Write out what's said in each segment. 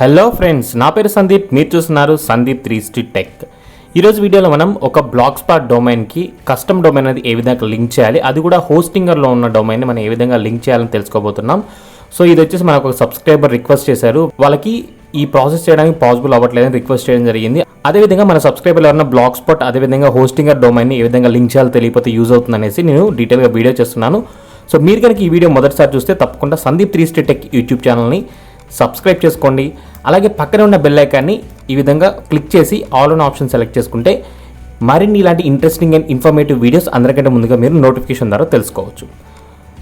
Hello friends, నా పేరు సందీప్. మీరు చూస్తున్నారు సందీప్ 360 టెక్. ఈరోజు వీడియోలో మనం ఒక బ్లాగ్ స్పాట్ డొమైన్కి కస్టమ్ డొమైన్ అనేది ఏ విధంగా లింక్ చేయాలి, అది కూడా హోస్టింగర్లో ఉన్న డొమైన్ని మనం ఏ విధంగా లింక్ చేయాలని తెలుసుకోబోతున్నాం. సో ఇది వచ్చేసి మనకు ఒక సబ్స్క్రైబర్ రిక్వెస్ట్ చేశారు. వాళ్ళకి ఈ ప్రాసెస్ చేయడానికి పాసిబుల్ అవ్వట్లేదని రిక్వెస్ట్ చేయడం జరిగింది. అదేవిధంగా మన సబ్స్క్రైబర్ ఎవరైనా బ్లాగ్ స్పాట్ అదేవిధంగా హోస్టింగర్ డొమైన్ని ఏ విధంగా లింక్ చేయాలో తెలియకపోతే యూజ్ అవుతుంది అనేసి నేను డీటెయిల్గా వీడియో చేస్తున్నాను. సో మీరు కనుక ఈ వీడియో మొదటిసారి చూస్తే తప్పకుండా సందీప్ 360 టెక్ యూట్యూబ్ ఛానల్ని సబ్స్క్రైబ్ చేసుకోండి. అలాగే పక్కనే ఉన్న బెల్ ఐకాన్ని ఈ విధంగా క్లిక్ చేసి ఆల్ ఆన్ ఆప్షన్ సెలెక్ట్ చేసుకుంటే మరిన్ని ఇలాంటి ఇంట్రెస్టింగ్ అండ్ ఇన్ఫర్మేటివ్ వీడియోస్ అందరికంటే ముందుగా మీరు నోటిఫికేషన్ ద్వారా తెలుసుకోవచ్చు.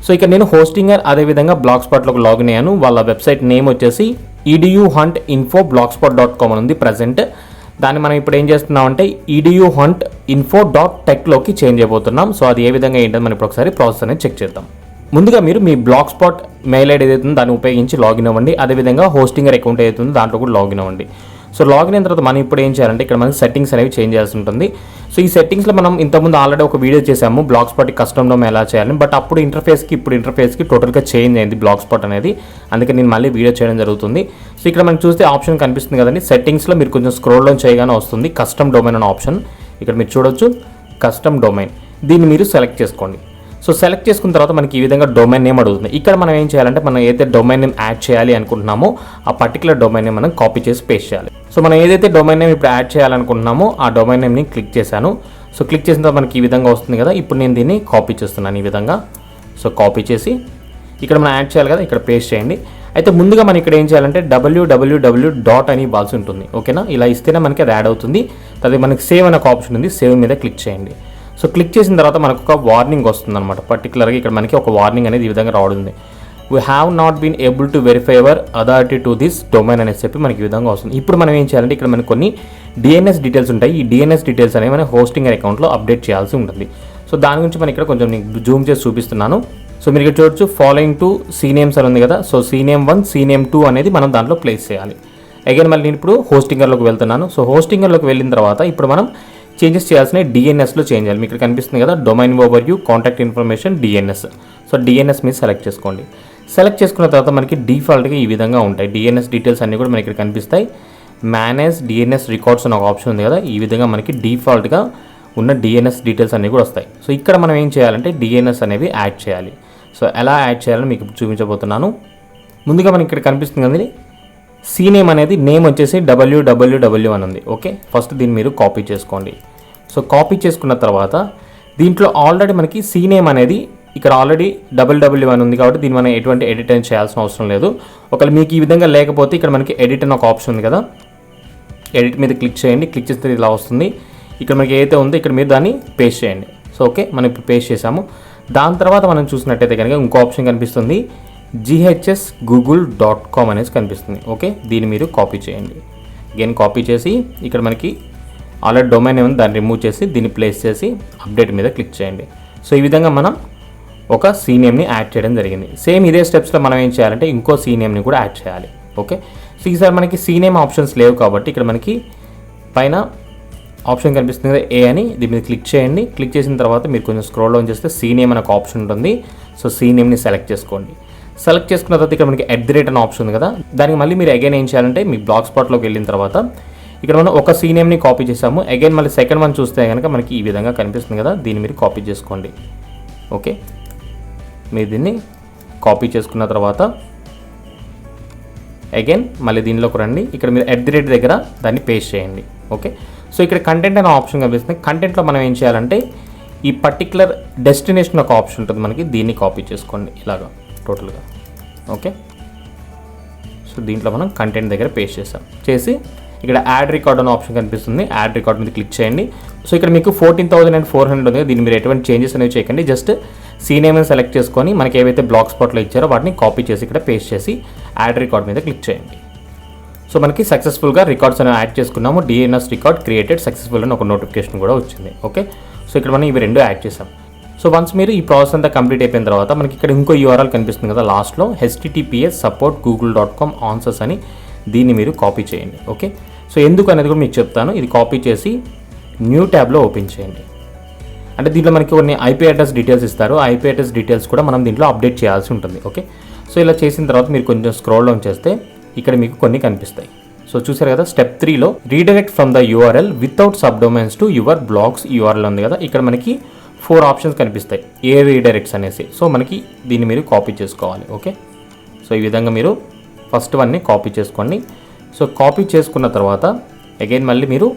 సో ఇక్కడ నేను హోస్టింగర్ అదేవిధంగా బ్లాగ్ స్పాట్లోకి లాగిన్ అయ్యాను. వాళ్ళ వెబ్సైట్ నేమ్ వచ్చేసి eduhunt.info.blogspot.com అని ఉంది ప్రజెంట్. దాన్ని మనం ఇప్పుడు ఏం చేస్తున్నామంటే eduhunt.info.tech లోకి చేంజ్ అయిపోతున్నాం. సో అది ఏ విధంగా ఏంటో మనం ఇప్పుడు ఒకసారి ప్రాసెస్ అనేది చెక్ చేద్దాం. ముందుగా మీరు మీ బ్లాగ్ స్పాట్ మెయిల్ ఐడి ఏదైతుందో దాన్ని ఉపయోగించి లాగిన్ అవ్వండి. అదేవిధంగా హోస్టింగర్ అకౌంట్ ఏదైతుందో దాంట్లో కూడా లాగిన్ అవ్వండి. సో లాగిన్ అయిన తర్వాత మనం ఇప్పుడు ఏం చేయాలంటే ఇక్కడ మనకి సెట్టింగ్స్ అనేవి చేంజ్ చేయాల్సి ఉంటుంది. సో ఈ సెట్టింగ్స్లో మనం ఇంతకుముందు ఆల్రెడీ ఒక వీడియో చేసాము బ్లాగ్ స్పాట్కి కస్టమ్ డొమైన్ ఎలా చేయాలని. బట్ అప్పుడు ఇంటర్ఫేస్కి టోటల్గా చేంజ్ అయింది బ్లాగ్ స్పాట్ అనేది. అందుకే నేను మళ్ళీ వీడియో చేయడం జరుగుతుంది. సో ఇక్కడ మనం చూస్తే ఆప్షన్ కనిపిస్తుంది కదండి, సెట్టింగ్స్లో మీరు కొంచెం స్క్రోల్ డౌన్ చేయగానే వస్తుంది కస్టమ్ డొమైన్ అనే ఆప్షన్. ఇక్కడ మీరు చూడొచ్చు కస్టమ్ డొమైన్, దీన్ని మీరు సెలెక్ట్ చేసుకోండి. సో సెలెక్ట్ చేసుకున్న తర్వాత మనకి ఈ విధంగా డొమైన్ నేమ్ అడుగుతుంది. ఇక్కడ మనం ఏం చేయాలంటే మనం ఏదైతే డొమైన్ నేమ్ యాడ్ చేయాలి అనుకుంటున్నామో ఆ పర్టికులర్ డొమైన్ నేమ్ మనం కాపీ చేసి పేస్ట్ చేయాలి. సో మనం ఏదైతే డొమైన్ నేమ్ ఇప్పుడు యాడ్ చేయాలనుకుంటున్నామో ఆ డొమైన్ నేమ్ని క్లిక్ చేశాను. సో క్లిక్ చేసిన తర్వాత మనకి ఈ విధంగా వస్తుంది కదా. ఇప్పుడు నేను దీన్ని కాపీ చేస్తున్నాను ఈ విధంగా. సో కాపీ చేసి ఇక్కడ మనం యాడ్ చేయాలి కదా, ఇక్కడ పేస్ట్ చేయండి. అయితే ముందుగా మనం ఇక్కడ ఏం చేయాలంటే www. అని ఇవ్వాల్సి ఉంటుంది. ఓకేనా, ఇలా ఇస్తేనే మనకి అది యాడ్ అవుతుంది. అది మనకి సేవ్ అనే ఒక ఆప్షన్ ఉంది, సేవ్ మీద క్లిక్ చేయండి. సో క్లిక్ చేసిన తర్వాత మనకు ఒక వార్నింగ్ వస్తుంది అనమాట. పర్టికులర్గా ఇక్కడ మనకి ఒక వార్నింగ్ అనేది ఈ విధంగా రావడం, we have not been able to verify our authority to this domain అనేసి చెప్పి మనకి ఈ విధంగా వస్తుంది. ఇప్పుడు మనం ఏం చేయాలంటే ఇక్కడ మనకి కొన్ని డిఎన్ఎస్ డీటెయిల్స్ ఉంటాయి. ఈ డిఎన్ఎస్ డీటెయిల్స్ అనేవి మన హోస్టింగర్ అకౌంట్లో అప్డేట్ చేయాల్సి ఉంటుంది. సో దాని గురించి మనం ఇక్కడ కొంచెం జూమ్ చేసి చూపిస్తున్నాను. సో మీరు ఇక్కడ చూడొచ్చు ఫాలోయింగ్ టు సీనేమ్స్ అని ఉంది కదా. సో సీనేమ్ 1 సీనేమ్ 2 అనేది మనం దాంట్లో ప్లేస్ చేయాలి. అగైన్ మళ్ళీ నేను ఇప్పుడు హోస్టింగర్లోకి వెళ్తున్నాను. సో హోస్టింగర్లోకి వెళ్ళిన తర్వాత ఇప్పుడు మనం చేంజెస్ చేయాల్సిన డిఎన్ఎస్లో చేంజ్ చేయాలి. మీకు ఇక్కడ కనిపిస్తుంది కదా domain overview contact information DNS. So DNS మీద సెలెక్ట్ చేసుకోండి. సెలెక్ట్ చేసుకున్న తర్వాత మనకి డిఫాల్ట్గా ఈ విధంగా ఉంటాయి డిఎన్ఎస్ డీటెయిల్స్ అన్నీ కూడా మనకి ఇక్కడ కనిపిస్తాయి. మేనేజ్ డిఎన్ఎస్ రికార్డ్స్ అని ఒక ఆప్షన్ ఉంది కదా, ఈ విధంగా మనకి డిఫాల్ట్గా ఉన్న డిఎన్ఎస్ డీటెయిల్స్ అన్నీ కూడా వస్తాయి. సో ఇక్కడ మనం ఏం చేయాలంటే డిఎన్ఎస్ అనేవి యాడ్ చేయాలి. సో ఎలా యాడ్ చేయాలని మీకు చూపించబోతున్నాను. ముందుగా మనకి ఇక్కడ కనిపిస్తుంది కదండి సీనేమ్ అనేది నేమ్ వచ్చేసి www అని ఉంది. ఓకే, ఫస్ట్ దీన్ని మీరు కాపీ చేసుకోండి. సో కాపీ చేసుకున్న తర్వాత దీంట్లో ఆల్రెడీ మనకి సీనేమ్ అనేది ఇక్కడ ఆల్రెడీ www అని ఉంది కాబట్టి దీన్ని మనం ఎటువంటి ఎడిట్ అని చేయాల్సిన అవసరం లేదు. ఒకవేళ మీకు ఈ విధంగా లేకపోతే ఇక్కడ మనకి ఎడిట్ అని ఒక ఆప్షన్ ఉంది కదా, ఎడిట్ మీద క్లిక్ చేయండి. క్లిక్ చేస్తే ఇలా వస్తుంది. ఇక్కడ మనకి ఏదైతే ఉందో ఇక్కడ మీరు దాన్ని పేస్ట్ చేయండి. సో ఓకే, మనం ఇప్పుడు పేస్ట్ చేసాము. దాని తర్వాత మనం చూసినట్టయితే కనుక ఇంకో ఆప్షన్ కనిపిస్తుంది ghsgoogle.com అనేసి కనిపిస్తుంది. ఓకే, దీన్ని మీరు కాపీ చేయండి. అగైన్ కాపీ చేసి ఇక్కడ మనకి ఆల్రెడీ డొమైన్ ఏముంది దాన్ని రిమూవ్ చేసి దీన్ని ప్లేస్ చేసి అప్డేట్ మీద క్లిక్ చేయండి. సో ఈ విధంగా మనం ఒక సీనేమ్ని యాడ్ చేయడం జరిగింది. సేమ్ ఇదే స్టెప్స్లో మనం ఏం చేయాలంటే ఇంకో సీనేమ్ని కూడా యాడ్ చేయాలి. ఓకే, సో ఈసారి మనకి సీనేమ్ ఆప్షన్స్ లేవు కాబట్టి ఇక్కడ మనకి పైన ఆప్షన్ కనిపిస్తుంది కదా ఏ అని, దీని మీద క్లిక్ చేయండి. క్లిక్ చేసిన తర్వాత మీరు కొంచెం స్క్రోల్ డౌన్ చేస్తే సీనేమ్ అనే ఒక ఆప్షన్ ఉంటుంది. సో సీనేమ్ని సెలెక్ట్ చేసుకోండి. సెలెక్ట్ చేసుకున్న తర్వాత ఇక్కడ మనకి @ అనే ఆప్షన్ ఉంది కదా, దానికి మళ్ళీ మీరు అగైన్ ఏం చేయాలంటే మీ బ్లాగ్ స్పాట్లోకి వెళ్ళిన తర్వాత ఇక్కడ మనం ఒక సీనేమ్ని కాపీ చేసాము. అగైన్ మళ్ళీ సెకండ్ వన్ చూస్తే కనుక మనకి ఈ విధంగా కనిపిస్తుంది కదా, దీన్ని మీరు కాపీ చేసుకోండి. ఓకే, మీరు దీన్ని కాపీ చేసుకున్న తర్వాత అగైన్ మళ్ళీ దీనిలోకి రండి. ఇక్కడ మీరు @ దగ్గర దాన్ని పేస్ట్ చేయండి. ఓకే, సో ఇక్కడ కంటెంట్ అనే ఆప్షన్ కనిపిస్తుంది. కంటెంట్లో మనం ఏం చేయాలంటే ఈ పర్టికులర్ డెస్టినేషన్ ఒక ఆప్షన్ ఉంటుంది మనకి, దీన్ని కాపీ చేసుకోండి ఇలాగా టోటల్గా. ఓకే, సో దీంట్లో మనం కంటెంట్ దగ్గర పేస్ట్ చేసి ఇక్కడ యాడ్ రికార్డ్ అనే ఆప్షన్ కనిపిస్తుంది, యాడ్ రికార్డ్ మీద క్లిక్ చేయండి. సో ఇక్కడ మీకు 14,400 ఉంది. దీన్ని మీరు ఎటువంటి చేంజెస్ అనేవి చేయకండి, జస్ట్ సీనేమ్ని సెలెక్ట్ చేసుకొని మనకి ఏవైతే బ్లాగ్ స్పాట్లో ఇచ్చారో వాటిని కాపీ చేసి ఇక్కడ పేస్ట్ చేసి యాడ్ రికార్డ్ మీద క్లిక్ చేయండి. సో మనకి సక్సెస్ఫుల్గా రికార్డ్స్ అనేవి యాడ్ చేసుకున్నాము. డిఎన్ఎస్ రికార్డ్ క్రియేటెడ్ సక్సెస్ఫుల్ అని ఒక నోటిఫికేషన్ కూడా వచ్చింది. ఓకే, సో ఇక్కడ మనం ఇవి రెండు యాడ్ చేసాం. సో వన్స్ మీరు ఈ ప్రాసెస్ అంతా కంప్లీట్ అయిపోయిన తర్వాత మనకి ఇక్కడ ఇంకో URL కనిపిస్తుంది కదా లాస్ట్లో https://support.google.com answers అని, దీన్ని మీరు కాపీ చేయండి. ఓకే, సో ఎందుకు అనేది కూడా మీకు చెప్తాను. ఇది కాపీ చేసి న్యూ ట్యాబ్లో ఓపెన్ చేయండి. అంటే దీంట్లో మనకి కొన్ని IP అడ్రస్ డీటెయిల్స్ ఇస్తారు. ఆ IP అడ్రస్ డీటెయిల్స్ కూడా మనం దీంట్లో అప్డేట్ చేయాల్సి ఉంటుంది. ఓకే, సో ఇలా చేసిన తర్వాత మీరు కొంచెం స్క్రోల్ డౌన్ చేస్తే ఇక్కడ మీకు కొన్ని కనిపిస్తాయి. సో చూసారు కదా, స్టెప్ 3లో redirect from the URL without sub domains to your blogs URL ఉంది కదా, ఇక్కడ మనకి 4 ఆప్షన్స్ కనిపిస్తాయి ఏ రీడైరెక్ట్స్ అనేసి. సో మనకి దీన్ని మీరు కాపీ చేసుకోవాలి. ఓకే, సో ఈ విధంగా మీరు ఫస్ట్ వన్ని కాపీ చేసుకోండి. సో కాపీ చేసుకున్న తర్వాత అగైన్ మళ్ళీ మీరు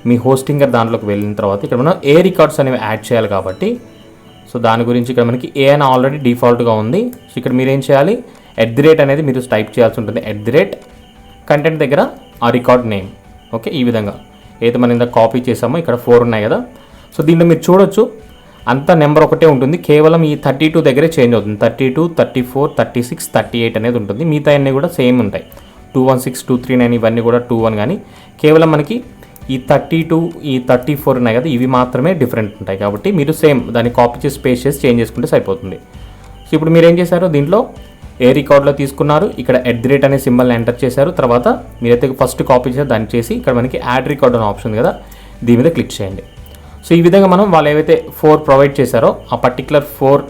మీ హోస్టింగర్ దాంట్లోకి వెళ్ళిన తర్వాత ఇక్కడ మనం ఏ రికార్డ్స్ అనేవి యాడ్ చేయాలి కాబట్టి సో దాని గురించి ఇక్కడ మనకి ఏ అని ఆల్రెడీ డిఫాల్ట్గా ఉంది. సో ఇక్కడ మీరు ఏం చేయాలి, @ అనేది మీరు టైప్ చేయాల్సి ఉంటుంది. @ కంటెంట్ దగ్గర ఆ రికార్డ్ నేమ్. ఓకే, ఈ విధంగా ఏదైతే మనం ఇంత కాపీ చేసామో ఇక్కడ 4 ఉన్నాయి కదా. సో దీంట్లో మీరు చూడొచ్చు అంత నెంబర్ ఒకటే ఉంటుంది, కేవలం ఈ 32 దగ్గరే చేంజ్ అవుతుంది. 32, 34, 36, 38 అనేది ఉంటుంది. మిగతా అన్నీ కూడా సేమ్ ఉంటాయి. 216, 239 ఇవన్నీ కూడా 21, కానీ కేవలం మనకి ఈ 32, ఈ 34 ఉన్నాయి కదా, ఇవి మాత్రమే డిఫరెంట్ ఉంటాయి. కాబట్టి మీరు సేమ్ దాన్ని కాపీ చేసి పేస్ట్ చేసి చేంజ్ చేసుకుంటే సరిపోతుంది. సో ఇప్పుడు మీరు ఏం చేశారు, దీంట్లో ఏ రికార్డ్లో తీసుకున్నారు, ఇక్కడ @ అనే సింబల్ని ఎంటర్ చేశారు. తర్వాత మీరైతే ఫస్ట్ కాపీ చేశారు దాన్ని చేసి ఇక్కడ మనకి యాడ్ రికార్డ్ అనే ఆప్షన్ కదా, దీని మీద క్లిక్ చేయండి. సో ఈ విధంగా మనం వాళ్ళు ఏవైతే 4 ప్రొవైడ్ చేశారో ఆ పర్టికులర్ 4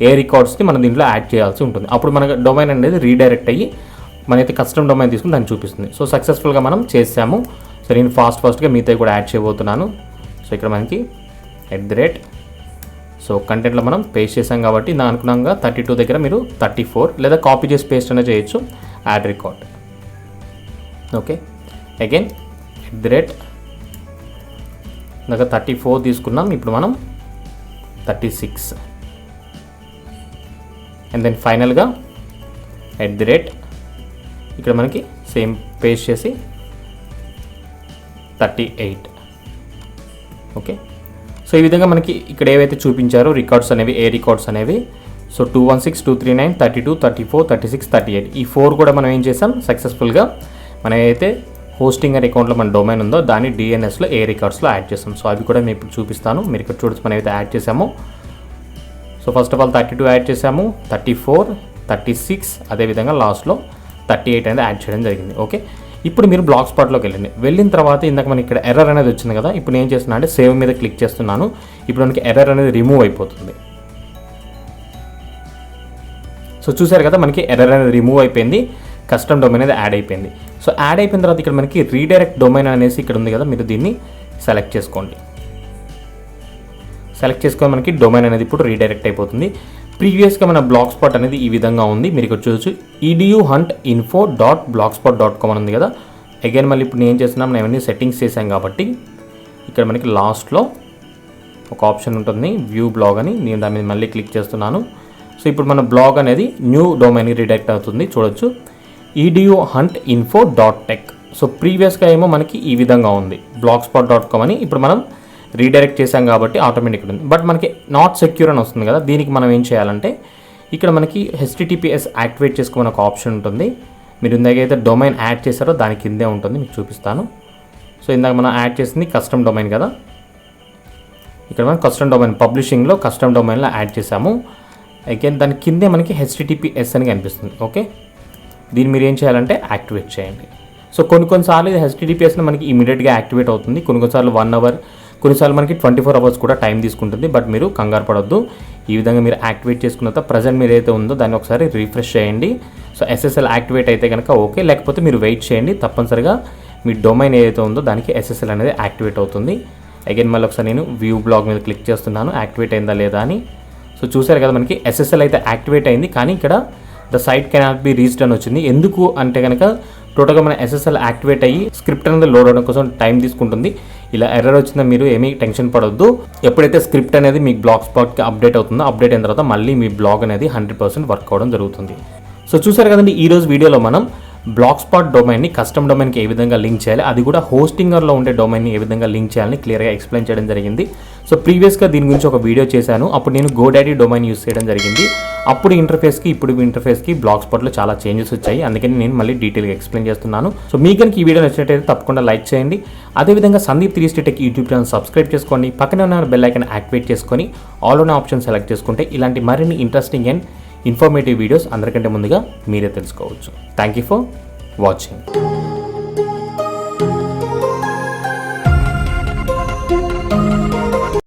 ఏ రికార్డ్స్ని మనం దీంట్లో యాడ్ చేయాల్సి ఉంటుంది. అప్పుడు మనకు డొమైన్ అనేది రీడైరెక్ట్ అయ్యి మనైతే కస్టమ్ డొమైన్ తీసుకుని దాన్ని చూపిస్తుంది. సో సక్సెస్ఫుల్గా మనం చేసాము. సో నేను ఫాస్ట్గా మీతో కూడా యాడ్ చేయబోతున్నాను. సో ఇక్కడ మనకి @ సో కంటెంట్లో మనం పేస్ట్ చేసాం కాబట్టి నా అనుకున్నాగా 32 దగ్గర మీరు 34 లేదా కాపీ చేసి పేస్ట్ అనేది చేయొచ్చు, యాడ్ రికార్డ్. ఓకే, అగైన్ @ దగ్గర 34 తీసుకున్నాం, ఇప్పుడు మనం 36 అండ్ దెన్ ఫైనల్గా @ ఇక్కడ మనకి సేమ్ పేస్ట్ చేసి 38. ఓకే, సో ఈ విధంగా మనకి ఇక్కడ ఏవైతే చూపించారో రికార్డ్స్ అనేవి ఏ రికార్డ్స్ అనేవి సో 216, 239, 32, 34, 36, 38 ఈ 4 కూడా మనం ఏం చేసాం సక్సెస్ఫుల్గా మనం ఏదైతే హోస్టింగర్ అకౌంట్లో మన డొమైన్ ఉందో దాన్ని DNSలో ఏ రికార్డ్స్లో యాడ్ చేసాం. సో అవి కూడా నేను ఇప్పుడు చూపిస్తాను. మీరు ఇక్కడ చూడొచ్చు మనం ఏదైతే యాడ్ చేసామో. So first of all 32 add చేసాము, 34, 36 అదేవిధంగా లాస్ట్లో 38 అనేది యాడ్ చేయడం జరిగింది. ఓకే, ఇప్పుడు మీరు బ్లాగ్ స్పాట్లోకి వెళ్ళిన తర్వాత ఇందాక మనకి ఇక్కడ ఎర్రర్ అనేది వచ్చింది కదా, ఇప్పుడు నేను చేస్తున్నా అంటే సేవ్ మీద క్లిక్ చేస్తున్నాను. ఇప్పుడు మనకి ఎర్రర్ అనేది రిమూవ్ అయిపోతుంది. సో చూసారు కదా, మనకి ఎర్రర్ అనేది రిమూవ్ అయిపోయింది, కస్టమ్ డొమైన్ అనేది యాడ్ అయిపోయింది. సో యాడ్ అయిపోయిన తర్వాత ఇక్కడ మనకి రీడైరెక్ట్ డొమైన్ అనేసి ఇక్కడ ఉంది కదా, మీరు దీన్ని సెలెక్ట్ చేసుకోండి. సెలెక్ట్ చేసుకొని మనకి డొమైన్ అనేది ఇప్పుడు రీడైరెక్ట్ అయిపోతుంది. ప్రీవియస్గా మన బ్లాగ్ స్పాట్ అనేది ఈ విధంగా ఉంది, మీరు ఇక్కడ చూడొచ్చు eduhuntinfo.blogspot.com అని ఉంది కదా. అగైన్ మళ్ళీ ఇప్పుడు నేను చేస్తున్నాం, నేను అవన్నీ సెట్టింగ్స్ చేశాం కాబట్టి ఇక్కడ మనకి లాస్ట్లో ఒక ఆప్షన్ ఉంటుంది వ్యూ బ్లాగ్ అని, నేను దాని మీద మళ్ళీ క్లిక్ చేస్తున్నాను. సో ఇప్పుడు మన బ్లాగ్ అనేది న్యూ డొమైన్కి రీడైరెక్ట్ అవుతుంది, చూడొచ్చు eduhuntinfo.tech. సో ప్రీవియస్గా ఏమో మనకి ఈ విధంగా ఉంది blogspot.com అని, ఇప్పుడు మనం రీడైరెక్ట్ చేసాం కాబట్టి ఆటోమేటిక్గా ఉంది. బట్ మనకి నాట్ సెక్యూర్ అని వస్తుంది కదా, దీనికి మనం ఏం చేయాలంటే ఇక్కడ మనకి HTTPS యాక్టివేట్ చేసుకోమని ఒక ఆప్షన్ ఉంటుంది. మీరు ఇందాక అయితే డొమైన్ యాడ్ చేశారో దాని కిందే ఉంటుంది, మీకు చూపిస్తాను. సో ఇందాక మనం యాడ్ చేసింది కస్టమ్ డొమైన్ కదా, ఇక్కడ మనం కస్టమ్ డొమైన్ పబ్లిషింగ్లో కస్టమ్ డొమైన్లో యాడ్ చేసాము. అగైన్ దాని కిందే మనకి HTTPS అని కనిపిస్తుంది. ఓకే, దీన్ని మీరు ఏం చేయాలంటే యాక్టివేట్ చేయండి. సో కొన్నిసార్లు ఇది HTTPS మనకి ఇమీడియట్గా యాక్టివేట్ అవుతుంది, కొన్నిసార్లు 1 అవర్, కొన్నిసార్లు మనకి 24 అవర్స్ కూడా టైం తీసుకుంటుంది. బట్ మీరు కంగారు పడొద్దు, ఈ విధంగా మీరు యాక్టివేట్ చేసుకున్న తర్వాత ప్రజెంట్ మీరు ఏదైతే ఉందో దాన్ని ఒకసారి రిఫ్రెష్ చేయండి. సో SSL యాక్టివేట్ అయితే కనుక ఓకే, లేకపోతే మీరు వెయిట్ చేయండి, తప్పనిసరిగా మీ డొమైన్ ఏదైతే ఉందో దానికి SSL అనేది యాక్టివేట్ అవుతుంది. అగైన్ మళ్ళీ ఒకసారి నేను వ్యూ బ్లాగ్ మీద క్లిక్ చేస్తున్నాను, యాక్టివేట్ అయిందా లేదా అని. సో చూసారు కదా, మనకి SSL అయితే యాక్టివేట్ అయింది, కానీ ఇక్కడ the site cannot be reached అని వచ్చింది. ఎందుకు అంటే కనుక టోటల్గా మన SSL యాక్టివేట్ అయ్యి స్క్రిప్ట్ అనేది లోడ్ అవడం కోసం టైం తీసుకుంటుంది. ఇలా ఎర్రర్ వచ్చిందా మీరు ఏమీ టెన్షన్ పడొద్దు. ఎప్పుడైతే స్క్రిప్ట్ అనేది మీకు బ్లాగ్ స్పాట్కి అప్డేట్ అవుతుందో, అప్డేట్ అయిన తర్వాత మళ్ళీ మీ బ్లాగ్ అనేది 100% వర్క్ అవ్వడం జరుగుతుంది. సో చూసారు కదండి, ఈరోజు వీడియోలో మనం బ్లాగ్ స్పాట్ డొమైన్ని కస్టమ్ డొమైన్కి ఏ విధంగా లింక్ చేయాలి, అది కూడా హోస్టింగర్లో ఉండే డొమైన్ని ఏ విధంగా లింక్ చేయాలని క్లియర్గా ఎక్స్ప్లెయిన్ చేయడం జరిగింది. సో ప్రీవియస్గా దీని గురించి ఒక వీడియో చేశాను, అప్పుడు నేను GoDaddy డొమైన్ యూస్ చేయడం జరిగింది. అప్పుడు ఇంటర్ఫేస్కి ఇప్పుడు ఇంటర్ఫేస్కి బ్లాగ్ స్పాట్లో చాలా చేంజెస్ వచ్చాయి, అందుకని నేను మళ్ళీ డీటెయిల్గా ఎక్స్ప్లెయిన్ చేస్తున్నాను. సో మీకు కనుక ఈ వీడియో నచ్చినట్టయితే తప్పకుండా లైక్ చేయండి. అదేవిధంగా Sandeep 360 tech YouTube channel subscribe చేసుకోండి, పక్కనే ఉన్న బెల్ ఐకాన్ యాక్టివేట్ చేసుకొని ఆల్ ఉన్న ఆప్షన్ సెలెక్ట్ చేసుకుంటే ఇలాంటి మరిన్ని ఇంట్రెస్టింగ్ అండ్ ఇన్ఫర్మేటివ్ వీడియోస్ అందరికంటే ముందుగా మీరే తెలుసుకోవచ్చు. Thank you for watching.